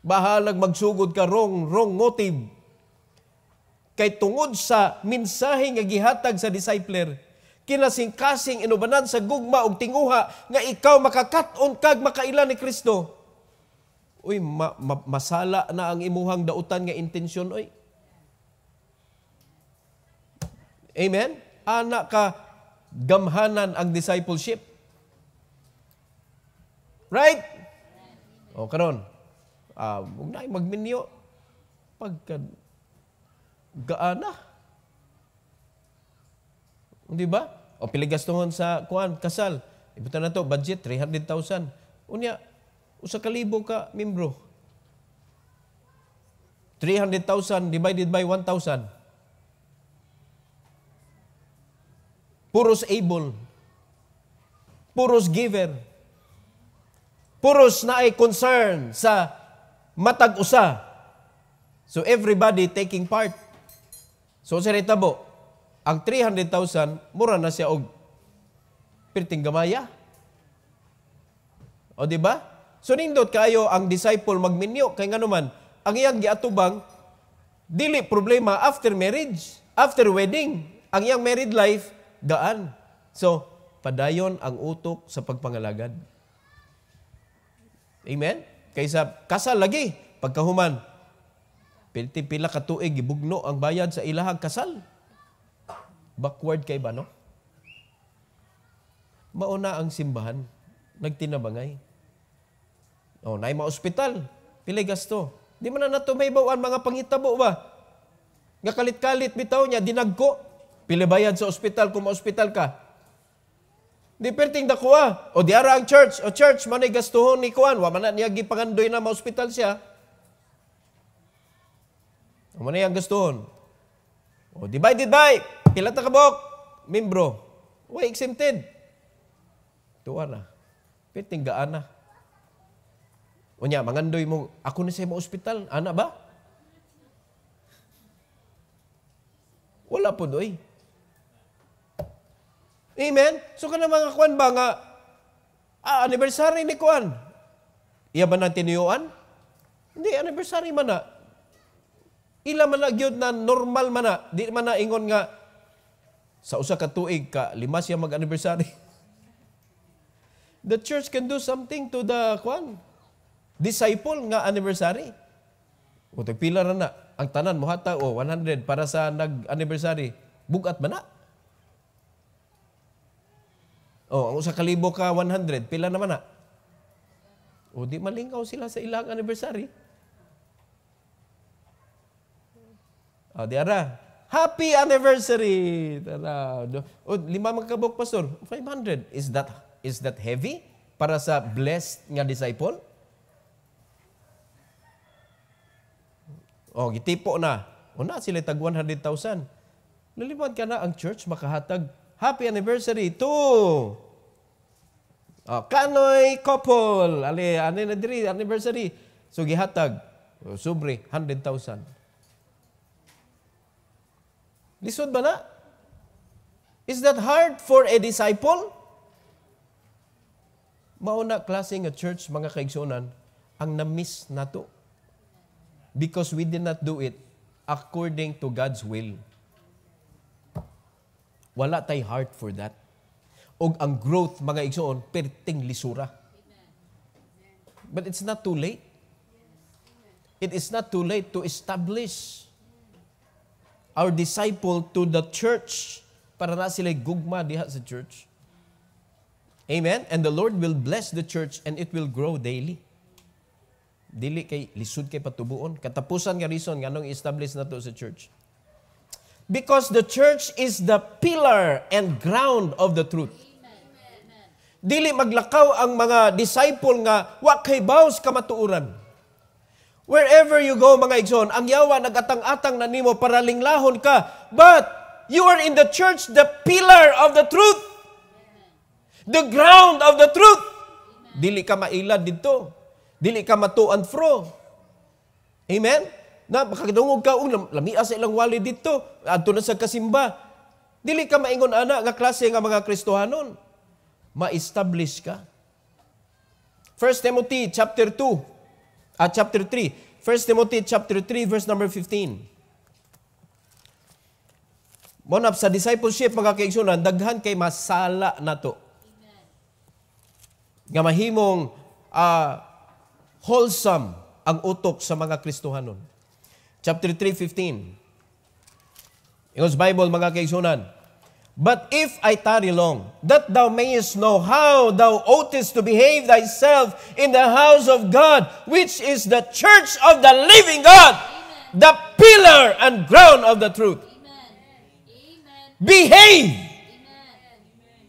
Bahalag magsugod ka wrong motive. Kay tungod sa mensahe nga gihatag sa discipler, kinasing-kasing inubanan sa gugma og tinguha nga ikaw makakat-on kag makailan ni Kristo. Uy, masala na ang imuhang dautan nga intensyon, oy. Amen? Anak ka, gamhanan ang discipleship. Right? O, karon. Huwag na magminyo. Gaana. Di ba? O, piligastuhon sa kasal. Ibutan na to, budget, 300,000. Unya, 1,000 ka, membro. 300,000 divided by 1,000. Puros able. Puros giver. Puros na ay concern sa matag usa. So everybody taking part. So sa retabo, ang 300,000 mura na siya og perting gamaya. O di ba? So nindot kayo ang disciple magminyo kay nganuman ang iyang giatubang dili problema after marriage, after wedding. Ang iyang married life gaan. So padayon ang utok sa pagpangalagad. Amen? Kaysa kasal lagi, pagkahuman, pila ka tuig, gibugno ang bayad sa ilahang kasal. Backward kay ba, no? Mauna ang simbahan, nagtinabangay. O, naay mga ospital, pilay gasto. Di man na nato may bawaan mga pangitabo ba? Nga kalit-kalit, bitaw niya, dinagko. Pilay bayad sa ospital kung ma-ospital ka. Di perting dakuha. O diara ang church. O church, manay gastuhon ni Kuan. Wa man na niya gipangandoy na ma-hospital siya. O manay ang gastuhon. O divided by. Pila ta kabok. Membro. Wa exempted. Tuwa na. Perting gaan na. O niya, mangandoy mo. Ako na siya ma-hospital. Ana ba? Wala po doy. Amen? So ka na mga kuwan ba nga, anniversary ni kuwan. Iya ba na tinuyuan? Hindi, anniversary man na. Ila man na gyud na normal man na. Di man na ingon nga, sa usa ka tuig ka, 5 siya mag-anniversary. The church can do something to the kuwan. Disciple nga anniversary. O tagpila na. Ang tanan mo hata, 100 para sa nag-anniversary. Bugat man na. Ang usa ka libo ka 100, pila naman na? O di malingaw sila sa ilang anniversary. O di ara, happy anniversary! Tara. O 5 magkabok, pastor, 500. Is that heavy para sa blessed nga disciple? O gitipo na. O na sila tag 100,000. Lilipad ka na ang church makahatag happy anniversary to Kanoy couple. Ano na diri anniversary. So gihatag sobre 100,000. Lisod ba na? Is that hard for a disciple? Mauna klase nga church mga kaigsunan ang na-miss nato. Because we did not do it according to God's will. Wala tay heart for that. Og ang growth, mga igsoon, perting lisura. But it's not too late. It is not too late to establish our disciple to the church para na sila gugma diha sa church. Amen? And the Lord will bless the church and it will grow daily. Dili kay lisod kay patubuon. Katapusan nga reason nga nung establish na to sa church. Because the church is the pillar and ground of the truth. Dili maglakaw ang mga disciple nga wa kay baws kamatuuran. Wherever you go, mga igsoon, ang yawa nagatang-atang na nimo para linglahon ka. But you are in the church, the pillar of the truth. The ground of the truth. Dili ka mailad dito. Dili ka matu and fro. Amen? Na makadungog ka lamia sa ilang wali dito, adto na sa kasimba. Dili ka maingon ana nga klase nga mga Kristohanon. Ma-establish ka. 1 Timothy chapter 2 chapter 3. 1 Timothy chapter 3 verse number 15. Monap sa discipleship mga kaigsunan, daghan kay masala nato. Nga mahimong wholesome ang utok sa mga Kristohanon. Chapter 3:15. Ingos Bible mga kaigsunan. But if I tarry long, that thou mayest know how thou oughtest to behave thyself in the house of God, which is the church of the living God, Amen. The pillar and ground of the truth. Amen. Behave! Amen.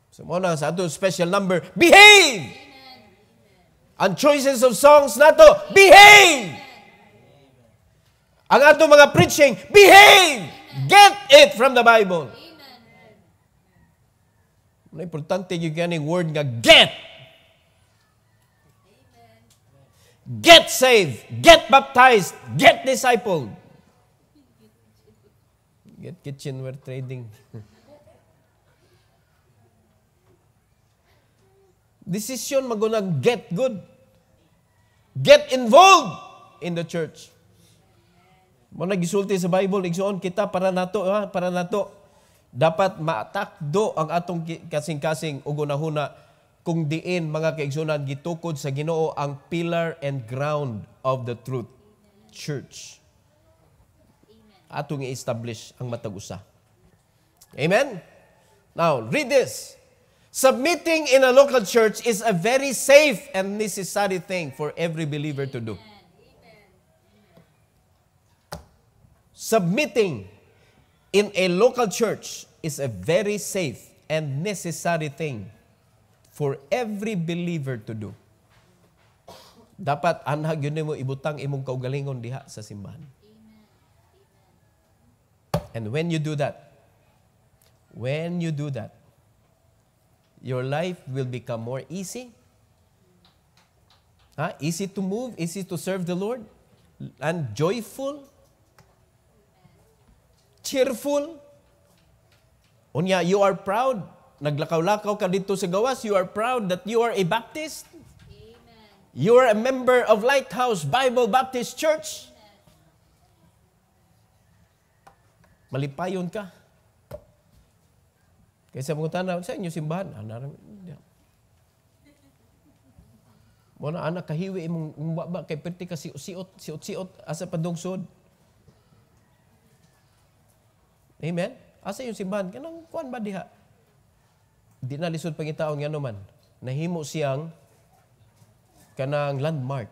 So muna sa ato special number, behave! Amen. Ang choices of songs nato, behave! Amen. Ang ato mga preaching, behave! Amen. Get it from the Bible. Ano importante yung kaning word nga get. Get saved, get baptized, get discipled. Get kitchenware trading. Decision magunang get good. Get involved in the church. Mo nagisulti sa Bible, igsoon kita para nato, para nato. Dapat matakdo ang atong kasing-kasing ugunahuna kung diin mga kaigsunan gitukod sa Ginoo ang pillar and ground of the truth, church. Atong i-establish ang matag usa. Amen? Now, read this. Submitting in a local church is a very safe and necessary thing for every believer to do. Submitting in a local church is a very safe and necessary thing for every believer to do. Dapat anhag yun mo ibutang imong kaugalingon diha sa simbahan. And when you do that, your life will become more easy. Easy to move, easy to serve the Lord, and joyful, cheerful. Unya, you are proud. Naglakaw-lakaw ka dito sa gawas. You are proud that you are a Baptist. Amen. You are a member of Lighthouse Bible Baptist Church. Amen. Malipayon ka. Kaysa mga tanaw, sa inyo simbahan. Muna anak kahiwi imong baba kay perti ka siot asa padungsod. Amen. Asa yung simbahan kanang kuan ba diha? Di na lisod pangitaon nga naman. Nahimo siyang kanang landmark.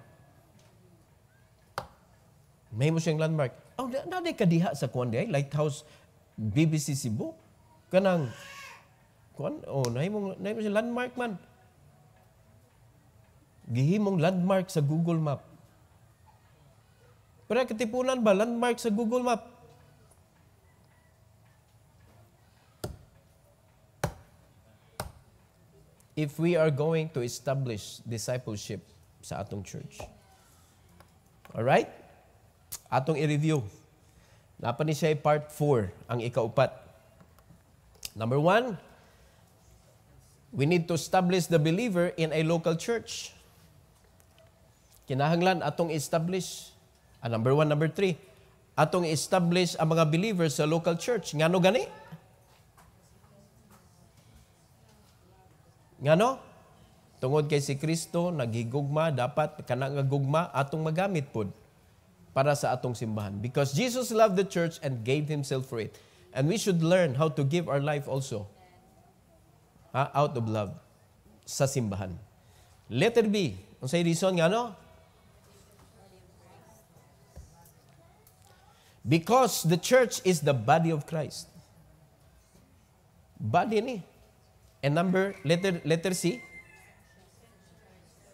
Nahimo siyang landmark. Oh, naday ka diha sa kuan diha, Lighthouse BBC Cebu. Kanang kuan, nahimo siyang landmark man. Gihimong landmark sa Google Map. Pero katipunan ba landmark sa Google Map? If we are going to establish discipleship sa atong church. Alright? Atong i-review. Napa ni siya part 4, ang ikaupat. Number 1, we need to establish the believer in a local church. Kinahanglan atong establish. Number 1, number 3, atong establish ang mga believers sa local church. Ngano gani? Ngano? Tungod kay si Kristo, nagigugma, dapat kanang gugma atong magamit pod para sa atong simbahan. Because Jesus loved the church and gave Himself for it. And we should learn how to give our life also. Out of love sa simbahan. Letter B. Ang say reason nga no? Because the church is the body of Christ. Body ni. And letter C,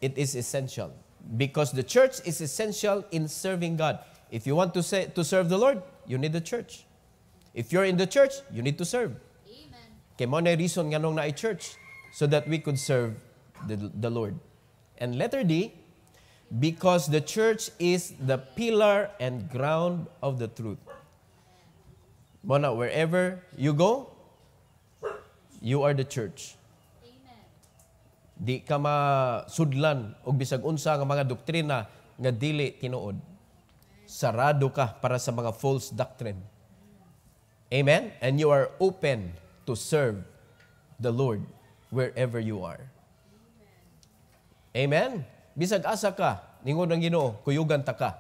it is essential. Because the church is essential in serving God. If you want to serve the Lord, you need the church. If you're in the church, you need to serve. Amen. Kaya mo na reason nga nung na church so that we could serve the Lord. And letter D, because the church is the pillar and ground of the truth. Mona, wherever you go, you are the church. Amen. Di ka masudlan o bisag unsa nga mga doktrina nga dili tinuod. Sarado ka para sa mga false doctrine. Amen? And you are open to serve the Lord wherever you are. Amen? Bisag asa ka, ningon ang Ginoo, kuyugan ta ka.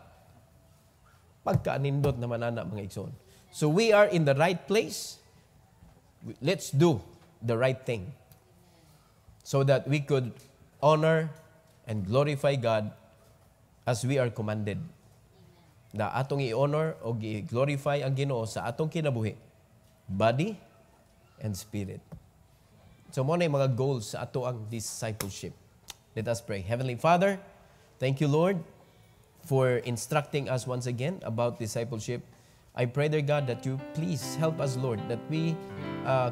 Pagkaanindot naman ana mga igsoon. So we are in the right place. Let's do the right thing so that we could honor and glorify God as we are commanded. Na atong i-honor o i-glorify ang Ginoo sa atong kinabuhi, body and spirit. So mo na yung mga goals sa ato ang discipleship. Let us pray. Heavenly Father, thank you, Lord, for instructing us once again about discipleship. I pray, dear God, that you please help us, Lord, that we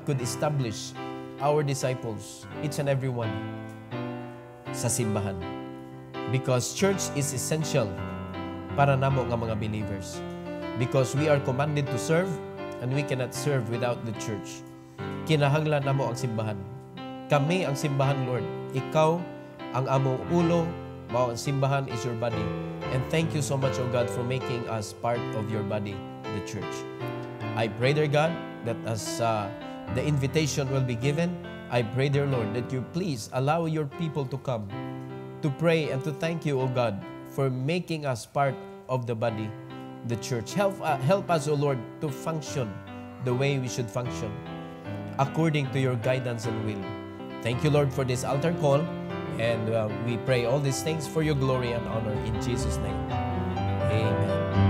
could establish our disciples, each and every one, sa simbahan. Because church is essential para namo nga mga believers. Because we are commanded to serve and we cannot serve without the church. Kinahanglan namo ang simbahan. Kami ang simbahan, Lord. Ikaw ang among ulo, mao ang simbahan is your body. And thank you so much, O God, for making us part of your body, the church. I pray, dear God, that as the invitation will be given, I pray, dear Lord, that you please allow your people to come to pray and to thank you, O God, for making us part of the body, the church. Help us, O Lord, to function the way we should function according to your guidance and will. Thank you, Lord, for this altar call, and we pray all these things for your glory and honor in Jesus' name. Amen.